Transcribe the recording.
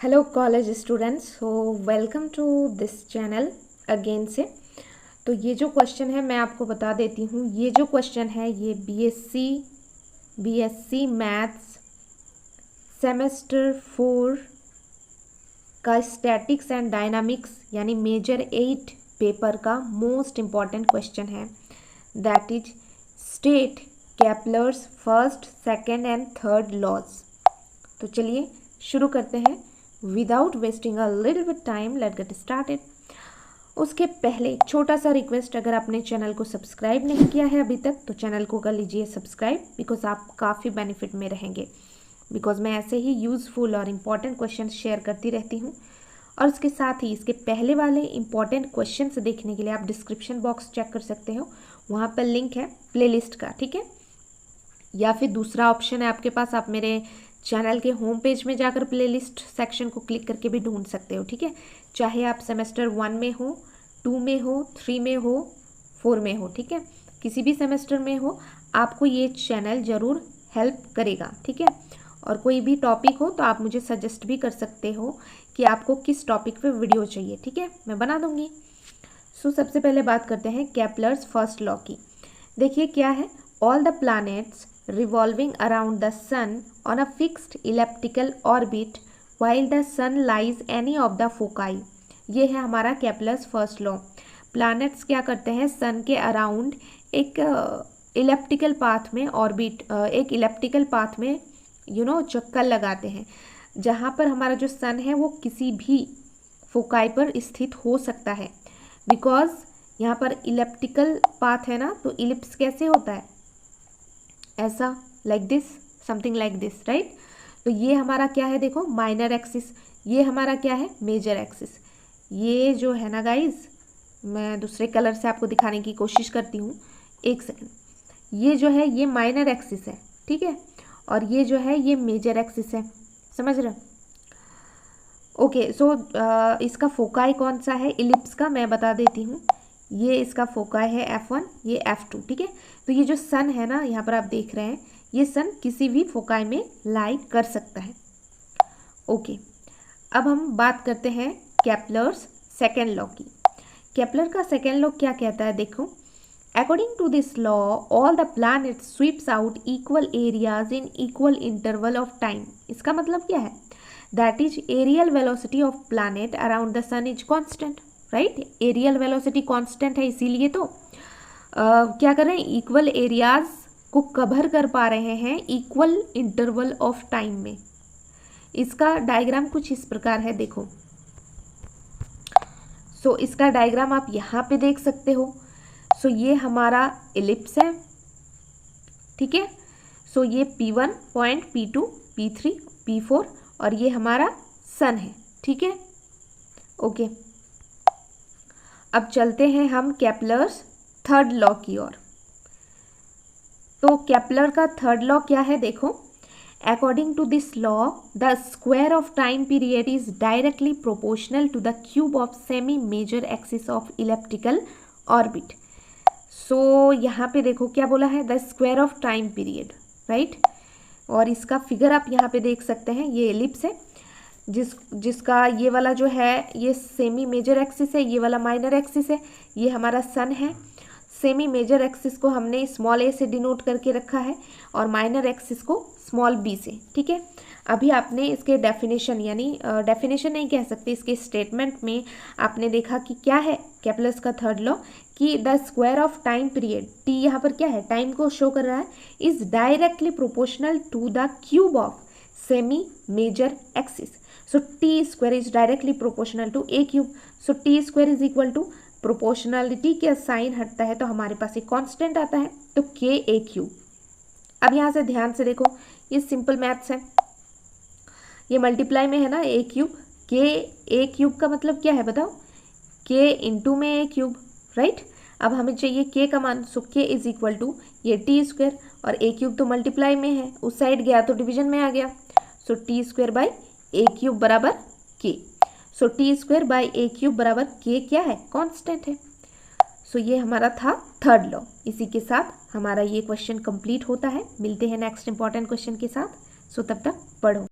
Hello college students, so welcome to this channel again से। तो ये जो क्वेश्चन है मैं आपको बता देती हूँ। ये जो क्वेश्चन है ये बीएससी मैथ्स सेमेस्टर 4 का स्टैटिक्स एंड डायनामिक्स यानी मेजर 8 पेपर का मोस्ट इम्पॉर्टेंट क्वेश्चन है। That is state Kepler's first, second and third laws. तो चलिए शुरू करते हैं without wasting a little bit time. Let's get started. उसके पहले छोटा सा रिक्वेस्ट, अगर आपने चैनल को सब्सक्राइब नहीं किया है अभी तक तो चैनल को कर लीजिए सब्सक्राइब, बिकॉज आप काफ़ी बेनिफिट में रहेंगे। बिकॉज मैं ऐसे ही यूज़फुल और इम्पॉर्टेंट क्वेश्चन शेयर करती रहती हूँ। और उसके साथ ही इसके पहले वाले इम्पॉर्टेंट क्वेश्चन देखने के लिए आप डिस्क्रिप्शन बॉक्स चेक कर सकते हो, वहाँ पर लिंक है प्लेलिस्ट का, ठीक है। या फिर दूसरा ऑप्शन है आपके पास, आप मेरे चैनल के होम पेज में जाकर प्लेलिस्ट सेक्शन को क्लिक करके भी ढूंढ सकते हो, ठीक है। चाहे आप सेमेस्टर 1 में हो, 2 में हो, 3 में हो, 4 में हो, ठीक है, किसी भी सेमेस्टर में हो, आपको ये चैनल ज़रूर हेल्प करेगा, ठीक है। और कोई भी टॉपिक हो तो आप मुझे सजेस्ट भी कर सकते हो कि आपको किस टॉपिक पे वीडियो चाहिए, ठीक है, मैं बना दूंगी। सो सबसे पहले बात करते हैं केपलर्स फर्स्ट लॉ की। देखिए क्या है, all the planets revolving around the sun on a fixed elliptical orbit while the sun lies any of the foci। ये है हमारा केपलर्स फर्स्ट लॉ। प्लैनेट्स क्या करते हैं, सन के अराउंड एक इलेप्टिकल पाथ में ऑर्बिट, एक इलेप्टिकल पाथ में चक्कर लगाते हैं, जहाँ पर हमारा जो सन है वो किसी भी फोकाई पर स्थित हो सकता है। बिकॉज यहाँ पर इलेप्टिकल पाथ है ना, तो इलिप्स कैसे होता है, ऐसा, like this, something like this, right. तो ये हमारा क्या है, देखो माइनर एक्सिस, ये हमारा क्या है मेजर एक्सिस। ये जो है ना गाइज, मैं दूसरे कलर से आपको दिखाने की कोशिश करती हूँ, एक सेकेंड। ये जो है ये माइनर एक्सिस है, ठीक है, और ये जो है ये मेजर एक्सिस है, समझ रहे। ओके, सो इसका फोकाई कौन सा है इलिप्स का, मैं बता देती हूँ। ये इसका फोकाई है F1, ये F2, ठीक है। तो ये जो सन है ना, यहाँ पर आप देख रहे हैं, ये सन किसी भी फोकाई में लाई कर सकता है। ओके, अब हम बात करते हैं केपलर्स सेकेंड लॉ की। केपलर का सेकेंड लॉ क्या कहता है, देखो, according to this law all the planets sweeps out equal areas in equal interval of time. इसका मतलब क्या है, that is areal velocity of planet around the sun is constant, right. Areal velocity constant है, इसीलिए तो क्या कर रहे हैं, इक्वल एरियाज को कवर कर पा रहे हैं इक्वल इंटरवल ऑफ टाइम में। इसका डायग्राम कुछ इस प्रकार है, देखो। सो इसका डायग्राम आप यहाँ पे देख सकते हो। सो ये हमारा इलिप्स है, ठीक है। सो ये P1 point, P2, P3, P4 और ये हमारा सन है, ठीक है। ओके, अब चलते हैं हम केपलर्स थर्ड लॉ की ओर। तो केपलर का थर्ड लॉ क्या है, देखो, according to this law the square of time period is directly proportional to the cube of semi major axis of elliptical orbit. So यहाँ पे देखो क्या बोला है, the square of time period, right. और इसका फिगर आप यहाँ पे देख सकते हैं, ये एलिप्स है, जिसका ये वाला जो है ये सेमी मेजर एक्सिस है, ये वाला माइनर एक्सिस है, ये हमारा सन है। सेमी मेजर एक्सिस को हमने स्मॉल ए से डिनोट करके रखा है और माइनर एक्सिस को स्मॉल बी से, ठीक है। अभी आपने इसके डेफिनेशन, यानी डेफिनेशन नहीं कह सकते, इसके स्टेटमेंट में आपने देखा कि क्या है केपलर्स का थर्ड लॉ, कि the square of time period, T यहाँ पर क्या है, टाइम को शो कर रहा है, is directly proportional to the cube of semi major axis. So t square is directly proportional to a cube. So t square is equal to proportionality के sign हटता है तो हमारे पास एक कांस्टेंट आता है, तो k a क्यूब। अब यहाँ से ध्यान से देखो, ये सिंपल मैथ्स है, ये मल्टीप्लाई में है ना a cube, k a cube का मतलब क्या है बताओ, k इंटू में a क्यूब, राइट। अब हमें चाहिए k का मान, सो k इज इक्वल टू ये t स्क्वायर, और a क्यूब तो मल्टीप्लाई में है, उस साइड गया तो डिवीजन में आ गया, so t square by a cube बराबर K. So T square by a cube बराबर के क्या है, कांस्टेंट है। सो ये हमारा था थर्ड लॉ। इसी के साथ हमारा ये क्वेश्चन कंप्लीट होता है। मिलते हैं नेक्स्ट इंपॉर्टेंट क्वेश्चन के साथ। सो तब तक पढ़ो।